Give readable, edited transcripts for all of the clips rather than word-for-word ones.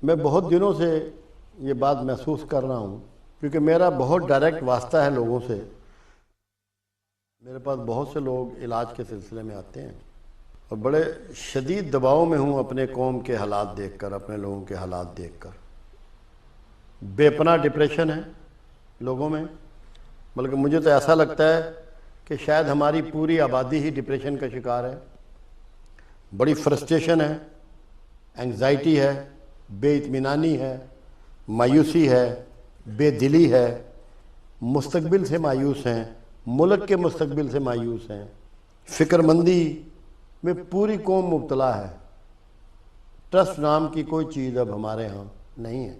میں بہت دنوں سے یہ بات محسوس کر رہا ہوں کیونکہ میرا بہت ڈائریکٹ واسطہ ہے لوگوں سے. میرے پاس بہت سے لوگ علاج کے سلسلے میں آتے ہیں اور بڑے شدید دباؤ میں ہوں اپنے قوم کے حالات دیکھ کر، اپنے لوگوں کے حالات دیکھ کر. بے پناہ ڈپریشن ہے لوگوں میں، بلکہ مجھے تو ایسا لگتا ہے کہ شاید ہماری پوری آبادی ہی ڈپریشن کا شکار ہے. بڑی فرسٹریشن ہے، انگزائٹی ہے، بے اطمینانی ہے، مایوسی ہے، بے دلی ہے، مستقبل سے مایوس ہیں، ملک کے مستقبل سے مایوس ہیں، فکر مندی میں پوری قوم مبتلا ہے. ٹرسٹ نام کی کوئی چیز اب ہمارے ہاں نہیں ہے.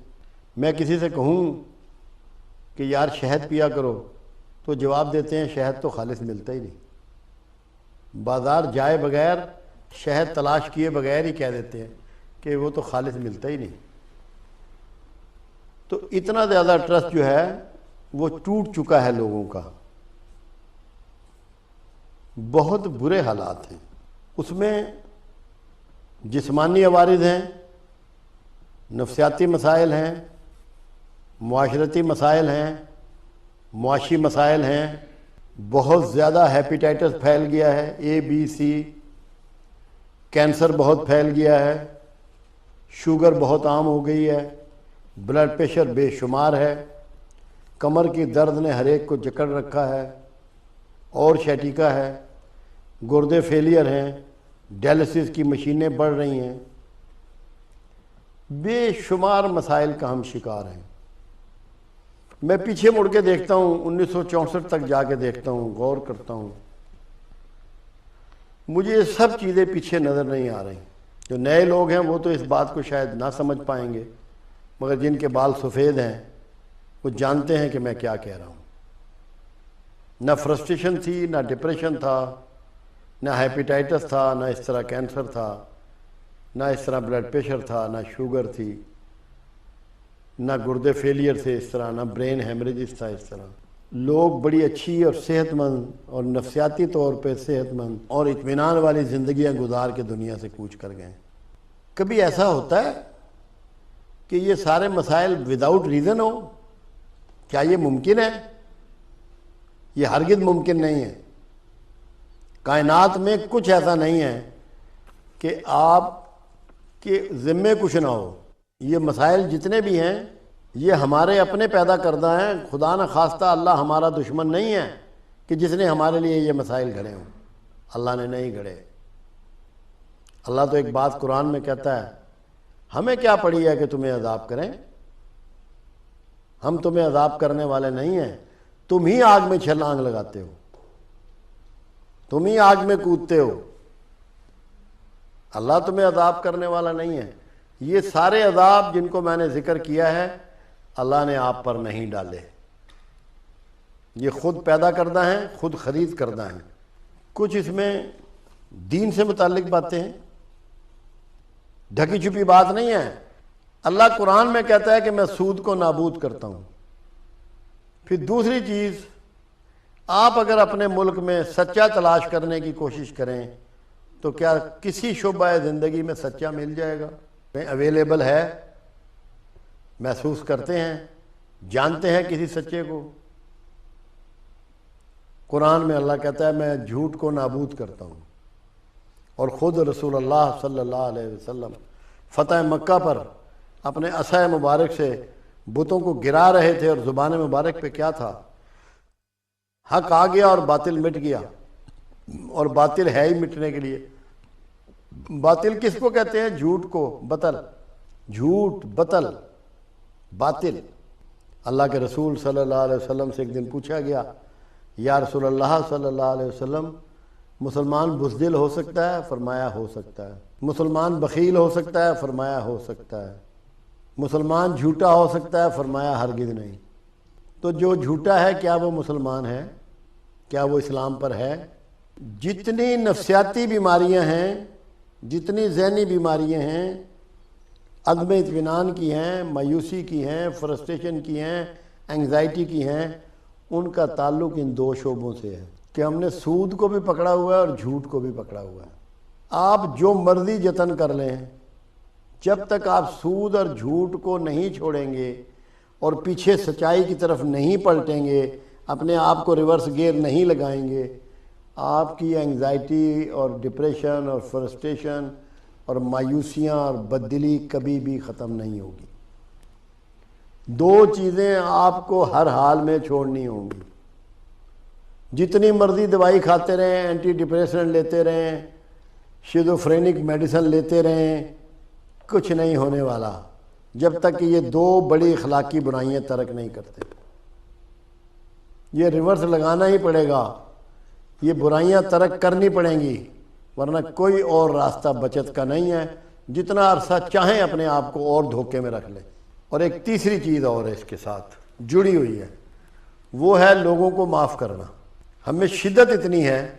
میں کسی سے کہوں کہ یار شہد پیا کرو تو جواب دیتے ہیں شہد تو خالص ملتا ہی نہیں. بازار جائے بغیر، شہد تلاش کیے بغیر ہی کہہ دیتے ہیں کہ وہ تو خالص ملتا ہی نہیں. تو اتنا زیادہ ٹرسٹ جو ہے وہ ٹوٹ چکا ہے لوگوں کا. بہت برے حالات ہیں. اس میں جسمانی عوارض ہیں، نفسیاتی مسائل ہیں، معاشرتی مسائل ہیں، معاشی مسائل ہیں. بہت زیادہ ہیپیٹائٹس پھیل گیا ہے، اے بی سی. کینسر بہت پھیل گیا ہے، شوگر بہت عام ہو گئی ہے، بلڈ پریشر بے شمار ہے، کمر کی درد نے ہر ایک کو جکڑ رکھا ہے، اور شیٹیکا ہے، گردے فیلئر ہیں، ڈائلسس کی مشینیں بڑھ رہی ہیں. بے شمار مسائل کا ہم شکار ہیں. میں پیچھے مڑ کے دیکھتا ہوں، 1964 تک جا کے دیکھتا ہوں، غور کرتا ہوں، مجھے یہ سب چیزیں پیچھے نظر نہیں آ رہی. جو نئے لوگ ہیں وہ تو اس بات کو شاید نہ سمجھ پائیں گے، مگر جن کے بال سفید ہیں وہ جانتے ہیں کہ میں کیا کہہ رہا ہوں. نہ فرسٹریشن تھی، نہ ڈپریشن تھا، نہ ہیپیٹائٹس تھا، نہ اس طرح کینسر تھا، نہ اس طرح بلڈ پریشر تھا، نہ شوگر تھی، نہ گردے فیلئر تھے اس طرح، نہ برین ہیمریجز تھا اس طرح. لوگ بڑی اچھی اور صحت مند اور نفسیاتی طور پہ صحت مند اور اطمینان والی زندگیاں گزار کے دنیا سے کوچ کر گئے. کبھی ایسا ہوتا ہے کہ یہ سارے مسائل وداؤٹ ریزن ہو؟ کیا یہ ممکن ہے؟ یہ ہرگز ممکن نہیں ہے. کائنات میں کچھ ایسا نہیں ہے کہ آپ کے ذمے کچھ نہ ہو. یہ مسائل جتنے بھی ہیں یہ ہمارے اپنے پیدا کردہ ہیں. خدا نہ خواستہ اللہ ہمارا دشمن نہیں ہے کہ جس نے ہمارے لیے یہ مسائل گھڑے ہوں. اللہ نے نہیں گھڑے. اللہ تو ایک بات قرآن میں کہتا ہے، ہمیں کیا پڑی ہے کہ تمہیں عذاب کریں؟ ہم تمہیں عذاب کرنے والے نہیں ہیں. تم ہی آگ میں چھلانگ لگاتے ہو، تم ہی آگ میں کودتے ہو. اللہ تمہیں عذاب کرنے والا نہیں ہے. یہ سارے عذاب جن کو میں نے ذکر کیا ہے اللہ نے آپ پر نہیں ڈالے. یہ خود پیدا کردہ ہیں، خود خرید کردہ ہیں. کچھ اس میں دین سے متعلق باتیں ہیں، ڈھکی چھپی بات نہیں ہے. اللہ قرآن میں کہتا ہے کہ میں سود کو نابود کرتا ہوں. پھر دوسری چیز، آپ اگر اپنے ملک میں سچا تلاش کرنے کی کوشش کریں تو کیا کسی شعبہ زندگی میں سچا مل جائے گا؟ اویلیبل ہے، محسوس کرتے ہیں، جانتے ہیں کسی سچے کو؟ قرآن میں اللہ کہتا ہے میں جھوٹ کو نابود کرتا ہوں. اور خود رسول اللہ صلی اللہ علیہ وسلم فتح مکہ پر اپنے عصا مبارک سے بتوں کو گرا رہے تھے، اور زبان مبارک پہ کیا تھا؟ حق آ گیا اور باطل مٹ گیا. اور باطل ہے ہی مٹنے کے لیے. باطل کس کو کہتے ہیں؟ جھوٹ کو. بطل، جھوٹ، بطل، باطل. اللہ کے رسول صلی اللہ علیہ وسلم سے ایک دن پوچھا گیا، یا رسول اللہ صلی اللہ علیہ وسلم، مسلمان بزدل ہو سکتا ہے؟ فرمایا ہو سکتا ہے. مسلمان بخیل ہو سکتا ہے؟ فرمایا ہو سکتا ہے. مسلمان جھوٹا ہو سکتا ہے؟ فرمایا ہرگز نہیں. تو جو جھوٹا ہے کیا وہ مسلمان ہے؟ کیا وہ اسلام پر ہے؟ جتنی نفسیاتی بیماریاں ہیں، جتنی ذہنی بیماریاں ہیں، عدم اطمینان کی ہیں، مایوسی کی ہیں، فرسٹریشن کی ہیں، انگزائٹی کی ہیں، ان کا تعلق ان دو شعبوں سے ہے کہ ہم نے سود کو بھی پکڑا ہوا ہے اور جھوٹ کو بھی پکڑا ہوا ہے. آپ جو مرضی جتن کر لیں، جب تک آپ سود اور جھوٹ کو نہیں چھوڑیں گے اور پیچھے سچائی کی طرف نہیں پلٹیں گے، اپنے آپ کو ریورس گیئر نہیں لگائیں گے، آپ کی انگزائٹی اور ڈپریشن اور فرسٹریشن اور مایوسیاں اور بددلی کبھی بھی ختم نہیں ہوگی۔ دو چیزیں آپ کو ہر حال میں چھوڑنی ہوں گی۔ جتنی مرضی دوائی کھاتے رہیں، اینٹی ڈپریشن لیتے رہیں، شیزوفرینک میڈیسن لیتے رہیں، کچھ نہیں ہونے والا جب تک کہ یہ دو بڑی اخلاقی برائیاں ترک نہیں کرتے۔ یہ ریورس لگانا ہی پڑے گا، یہ برائیاں ترک کرنی پڑیں گی، ورنہ کوئی اور راستہ بچت کا نہیں ہے۔ جتنا عرصہ چاہیں اپنے آپ کو اور دھوکے میں رکھ لیں۔ اور ایک تیسری چیز اور ہے اس کے ساتھ جڑی ہوئی ہے، وہ ہے لوگوں کو معاف کرنا۔ ہم میں شدت اتنی ہے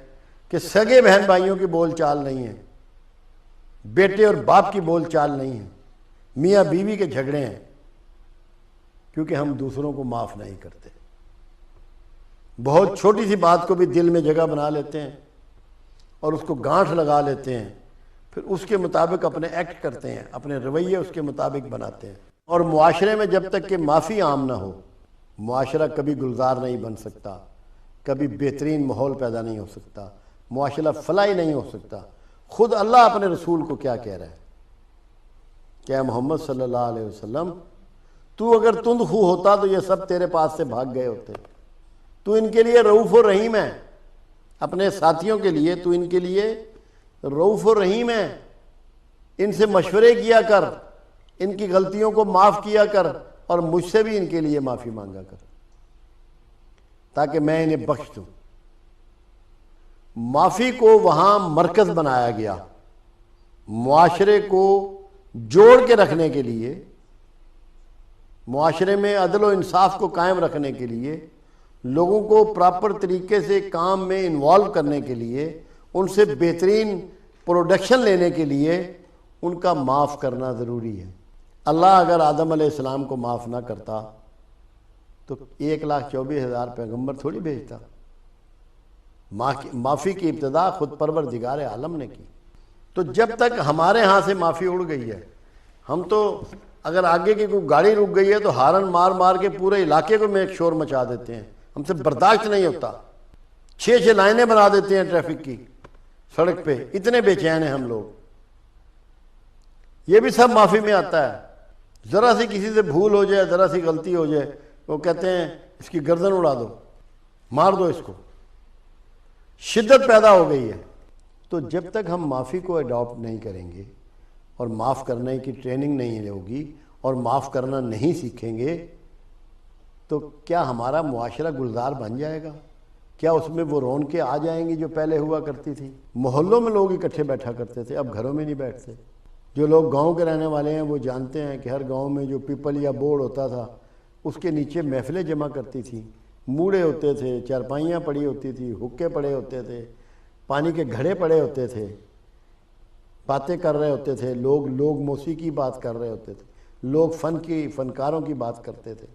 کہ سگے بہن بھائیوں کی بول چال نہیں ہے، بیٹے اور باپ کی بول چال نہیں ہے، میاں بیوی کے جھگڑے ہیں، کیونکہ ہم دوسروں کو معاف نہیں کرتے۔ بہت چھوٹی سی بات کو بھی دل میں جگہ بنا لیتے ہیں اور اس کو گانٹھ لگا لیتے ہیں، پھر اس کے مطابق اپنے ایکٹ کرتے ہیں، اپنے رویے اس کے مطابق بناتے ہیں۔ اور معاشرے میں جب تک کہ معافی عام نہ ہو، معاشرہ کبھی گلزار نہیں بن سکتا، کبھی بہترین ماحول پیدا نہیں ہو سکتا، معاشرہ فلاحی نہیں ہو سکتا۔ خود اللہ اپنے رسول کو کیا کہہ رہا ہے کہ اے محمد صلی اللہ علیہ وسلم، تو اگر تند خو ہوتا تو یہ سب تیرے پاس سے بھاگ گئے ہوتے۔ تو ان کے لیے رؤوف و رحیم ہے، اپنے ساتھیوں کے لیے تو ان کے لیے رؤوف و رحیم ہے۔ ان سے مشورے کیا کر، ان کی غلطیوں کو معاف کیا کر، اور مجھ سے بھی ان کے لیے معافی مانگا کر تاکہ میں انہیں بخش دوں۔ معافی کو وہاں مرکز بنایا گیا، معاشرے کو جوڑ کے رکھنے کے لیے، معاشرے میں عدل و انصاف کو قائم رکھنے کے لیے، لوگوں کو پراپر طریقے سے کام میں انوالو کرنے کے لیے، ان سے بہترین پروڈکشن لینے کے لیے ان کا معاف کرنا ضروری ہے۔ اللہ اگر آدم علیہ السلام کو معاف نہ کرتا تو 1,24,000 پیغمبر تھوڑی بھیجتا۔ معافی کی ابتدا خود پروردگار عالم نے کی۔ تو جب تک ہمارے ہاں سے معافی اڑ گئی ہے، ہم تو اگر آگے کی کوئی گاڑی رک گئی ہے تو ہارن مار مار کے پورے علاقے کو میں ایک شور مچا دیتے ہیں، ہم سے برداشت نہیں ہوتا۔ 6 لائنیں بنا دیتے ہیں ٹریفک کی سڑک پہ، اتنے بے چین ہیں ہم لوگ۔ یہ بھی سب معافی میں آتا ہے۔ ذرا سی کسی سے بھول ہو جائے، ذرا سی غلطی ہو جائے، وہ کہتے ہیں اس کی گردن اڑا دو، مار دو اس کو۔ شدت پیدا ہو گئی ہے۔ تو جب تک ہم معافی کو اڈاپٹ نہیں کریں گے اور معاف کرنے کی ٹریننگ نہیں ہوگی اور معاف کرنا نہیں سیکھیں گے تو کیا ہمارا معاشرہ گلزار بن جائے گا؟ کیا اس میں وہ رونقیں آ جائیں گی جو پہلے ہوا کرتی تھی؟ محلوں میں لوگ اکٹھے بیٹھا کرتے تھے، اب گھروں میں نہیں بیٹھتے۔ جو لوگ گاؤں کے رہنے والے ہیں وہ جانتے ہیں کہ ہر گاؤں میں جو پیپل یا بوڑ ہوتا تھا اس کے نیچے محفلیں جمع کرتی تھیں، موڑے ہوتے تھے، چارپائیاں پڑی ہوتی تھی، حکے پڑے ہوتے تھے، پانی کے گھڑے پڑے ہوتے تھے، باتیں کر رہے ہوتے تھے لوگ موسیقی بات کر رہے ہوتے تھے، لوگ فنکاروں کی بات کرتے تھے،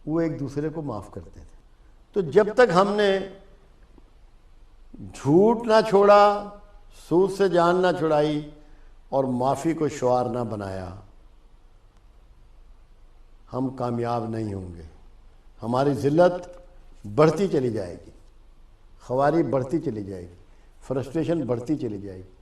وہ ایک دوسرے کو معاف کرتے تھے۔ تو جب تک ہم نے جھوٹ نہ چھوڑا، سود سے جان نہ چھڑائی اور معافی کو شعار نہ بنایا، ہم کامیاب نہیں ہوں گے۔ ہماری ذلت بڑھتی چلی جائے گی، خواری بڑھتی چلی جائے گی، فرسٹریشن بڑھتی چلی جائے گی۔